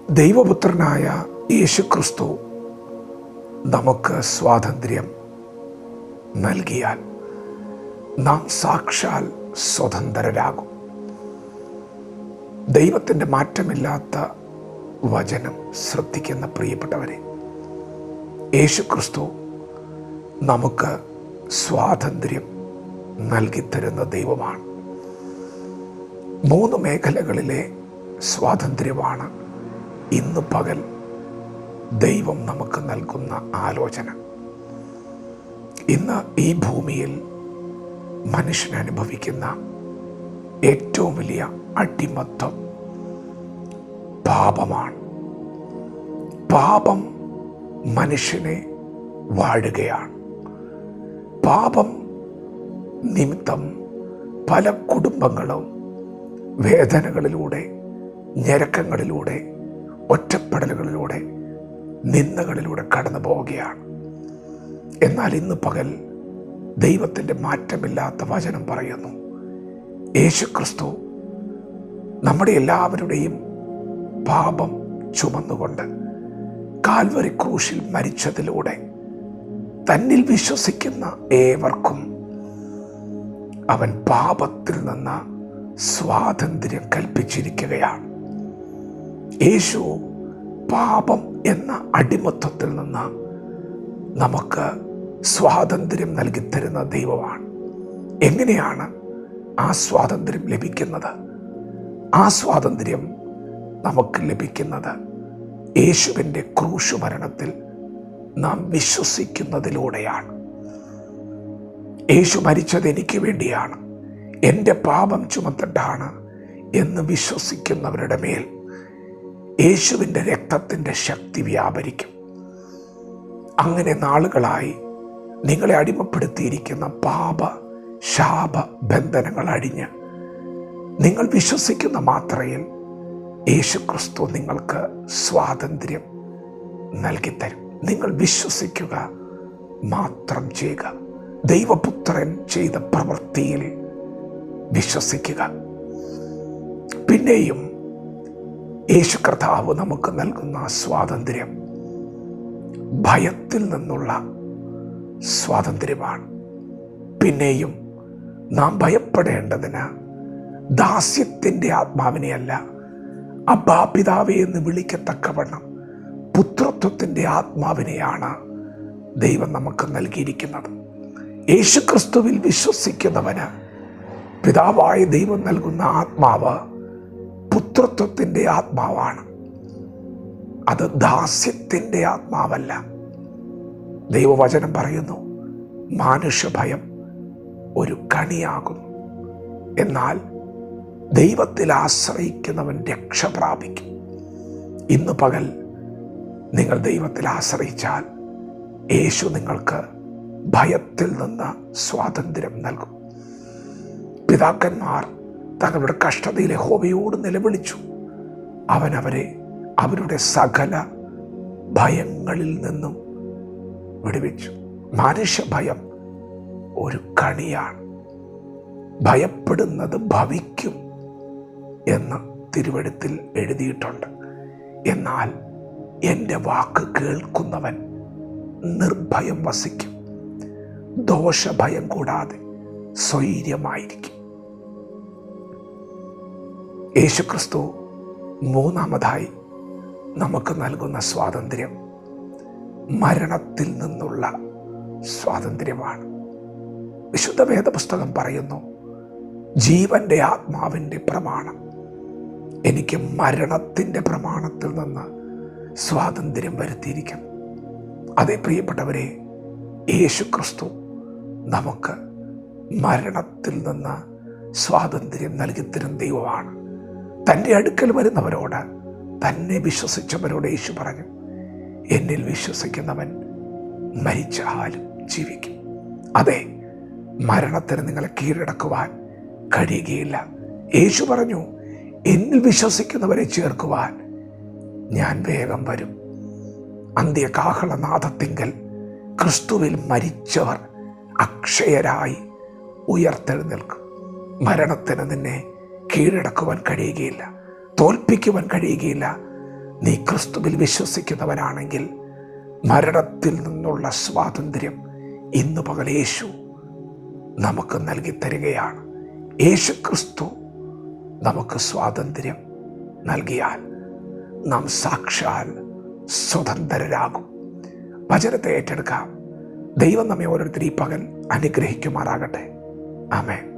ദൈവപുത്രനായ യേശുക്രിസ്തു നമുക്ക് സ്വാതന്ത്ര്യം നൽകിയാൽ നാം സാക്ഷാൽ സ്വതന്ത്രരാകും. ദൈവത്തിൻ്റെ മാറ്റമില്ലാത്ത വചനം ശ്രദ്ധിക്കുന്ന പ്രിയപ്പെട്ടവരെ, യേശുക്രിസ്തു നമുക്ക് സ്വാതന്ത്ര്യം നൽകിത്തരുന്ന ദൈവമാണ്. 3 മേഖലകളിലെ സ്വാതന്ത്ര്യമാണ് ഇന്ന് പകൽ ദൈവം നമുക്ക് നൽകുന്ന ആലോചന. ഇന്ന് ഈ ഭൂമിയിൽ മനുഷ്യൻ അനുഭവിക്കുന്ന ഏറ്റവും വലിയ അടിമത്തം പാപമാണ്. പാപം മനുഷ്യനെ വാഴുകയാണ്. പാപം നിമിത്തം പല കുടുംബങ്ങളും വേദനകളിലൂടെ, ഞെരുക്കങ്ങളിലൂടെ, ഒറ്റപ്പെടലുകളിലൂടെ, നിന്ദകളിലൂടെ കടന്നു പോവുകയാണ്. എന്നാൽ ഇന്ന് പകൽ ദൈവത്തിൻ്റെ മാറ്റമില്ലാത്ത വചനം പറയുന്നു, യേശുക്രിസ്തു നമ്മുടെ എല്ലാവരുടെയും പാപം ചുമന്നുകൊണ്ട് കാൽവരി ക്രൂശിൽ മരിച്ചതിലൂടെ തന്നിൽ വിശ്വസിക്കുന്ന ഏവർക്കും അവൻ പാപത്തിൽ നിന്ന് സ്വാതന്ത്ര്യം കൽപ്പിച്ചിരിക്കുകയാണ്. യേശു പാപം എന്ന അടിമത്വത്തിൽ നിന്ന് നമുക്ക് സ്വാതന്ത്ര്യം നൽകിത്തരുന്ന ദൈവമാണ്. എങ്ങനെയാണ് ആ സ്വാതന്ത്ര്യം ലഭിക്കുന്നത്? ആ സ്വാതന്ത്ര്യം നമുക്ക് ലഭിക്കുന്നത് യേശുവിൻ്റെ ക്രൂശ് മരണത്തിൽ നാം വിശ്വസിക്കുന്നതിലൂടെയാണ്. യേശു മരിച്ചത് എനിക്ക് വേണ്ടിയാണ്, എൻ്റെ പാപം ചുമത്തിട്ടാണ് എന്ന് വിശ്വസിക്കുന്നവരുടെ മേൽ യേശുവിൻ്റെ രക്തത്തിൻ്റെ ശക്തി വ്യാപരിക്കും. അങ്ങനെ നാളുകളായി നിങ്ങളെ അടിമപ്പെടുത്തിയിരിക്കുന്ന പാപ ശാപ ബന്ധനങ്ങൾ അഴിഞ്ഞ് നിങ്ങൾ വിശ്വസിക്കുന്ന മാത്രയിൽ യേശുക്രിസ്തു നിങ്ങൾക്ക് സ്വാതന്ത്ര്യം നൽകിത്തരും. നിങ്ങൾ വിശ്വസിക്കുക മാത്രം ചെയ്യുക. ദൈവപുത്രൻ ചെയ്ത പ്രവൃത്തിയിൽ വിശ്വസിക്കുക. പിന്നെയും യേശു കർത്താവ് നമുക്ക് നൽകുന്ന സ്വാതന്ത്ര്യം ഭയത്തിൽ നിന്നുള്ള സ്വാതന്ത്ര്യമാണ്. പിന്നെയും നാം ഭയപ്പെടേണ്ടതിന് ദാസ്യത്തിൻ്റെ ആത്മാവിനെയല്ല, അബ്ബാ പിതാവേ എന്ന് വിളിക്കത്തക്കവണ്ണം പുത്രത്വത്തിൻ്റെ ആത്മാവിനെയാണ് ദൈവം നമുക്ക് നൽകിയിരിക്കുന്നത്. യേശുക്രിസ്തുവിൽ വിശ്വസിക്കുന്നവന് പിതാവായ ദൈവം നൽകുന്ന ആത്മാവ് പുത്രത്വത്തിൻ്റെ ആത്മാവാണ്. അത് ദാസ്യത്തിൻ്റെ ആത്മാവല്ല. ദൈവവചനം പറയുന്നു, മാനുഷഭയം ഒരു കണിയാകുന്നു, എന്നാൽ ദൈവത്തിൽ ആശ്രയിക്കുന്നവൻ രക്ഷ പ്രാപിക്കും. ഇന്ന് പകൽ നിങ്ങൾ ദൈവത്തിൽ ആശ്രയിച്ചാൽ യേശു നിങ്ങൾക്ക് ഭയത്തിൽ നിന്ന് സ്വാതന്ത്ര്യം നൽകും. പിതാക്കന്മാർ തങ്ങളുടെ കഷ്ടതയിൽ യഹോവയോട് നിലവിളിച്ചു. അവൻ അവരെ അവരുടെ സകല ഭയങ്ങളിൽ നിന്നും വിടുവിച്ചു. മനുഷ്യഭയം ഒരു കണിയാണ്. ഭയപ്പെടുന്നത് ഭവിക്കും എന്ന് തിരുവെഴുത്തിൽ എഴുതിയിട്ടുണ്ട്. എന്നാൽ എൻ്റെ വാക്ക് കേൾക്കുന്നവൻ നിർഭയം വസിക്കും, ദോഷഭയം കൂടാതെ സ്വൈര്യമായിരിക്കും. യേശുക്രിസ്തു മൂന്നാമതായി നമുക്ക് നൽകുന്ന സ്വാതന്ത്ര്യം മരണത്തിൽ നിന്നുള്ള സ്വാതന്ത്ര്യമാണ്. വിശുദ്ധ വേദപുസ്തകം പറയുന്നു, ജീവൻ്റെ ആത്മാവിൻ്റെ പ്രമാണം എനിക്ക് മരണത്തിൻ്റെ പ്രമാണത്തിൽ നിന്ന് സ്വാതന്ത്ര്യം വരുത്തിയിരിക്കുന്നു. അതേ പ്രിയപ്പെട്ടവരെ, യേശുക്രിസ്തു നമുക്ക് മരണത്തിൽ നിന്ന് സ്വാതന്ത്ര്യം നൽകിത്തരുന്ന ദൈവമാണ്. തൻ്റെ അടുക്കൽ വരുന്നവരോട്, തന്നെ വിശ്വസിച്ചവരോട് യേശു പറഞ്ഞു, എന്നിൽ വിശ്വസിക്കുന്നവൻ മരിച്ചാലും ജീവിക്കും. അതെ, മരണത്തിന് നിങ്ങളെ കീഴടക്കുവാൻ കഴിയുകയില്ല. യേശു പറഞ്ഞു, എന്നിൽ വിശ്വസിക്കുന്നവരെ ചേർക്കുവാൻ ഞാൻ വേഗം വരും. അന്ത്യകാഹളനാദത്തിങ്കൽ ക്രിസ്തുവിൽ മരിച്ചവർ അക്ഷയരായി ഉയർത്തെഴുന്നേൽക്കും. മരണത്തിന് നിന്നെ കീഴടക്കുവാൻ കഴിയുകയില്ല, തോൽപ്പിക്കുവാൻ കഴിയുകയില്ല. നീ ക്രിസ്തുവിൽ വിശ്വസിക്കുന്നവനാണെങ്കിൽ മരണത്തിൽ നിന്നുള്ള സ്വാതന്ത്ര്യം ഇന്ന് പകൽ യേശു നമുക്ക് നൽകി തരികയാണ്. യേശു ക്രിസ്തു നമുക്ക് സ്വാതന്ത്ര്യം നൽകിയാൽ നാം സാക്ഷാൽ സ്വതന്ത്രരാകും. വചനത്തെ ഏറ്റെടുക്കാം. ദൈവം നമ്മെ ഓരോരുത്തരും ഈ പകൽ അനുഗ്രഹിക്കുമാറാകട്ടെ. ആമേൻ.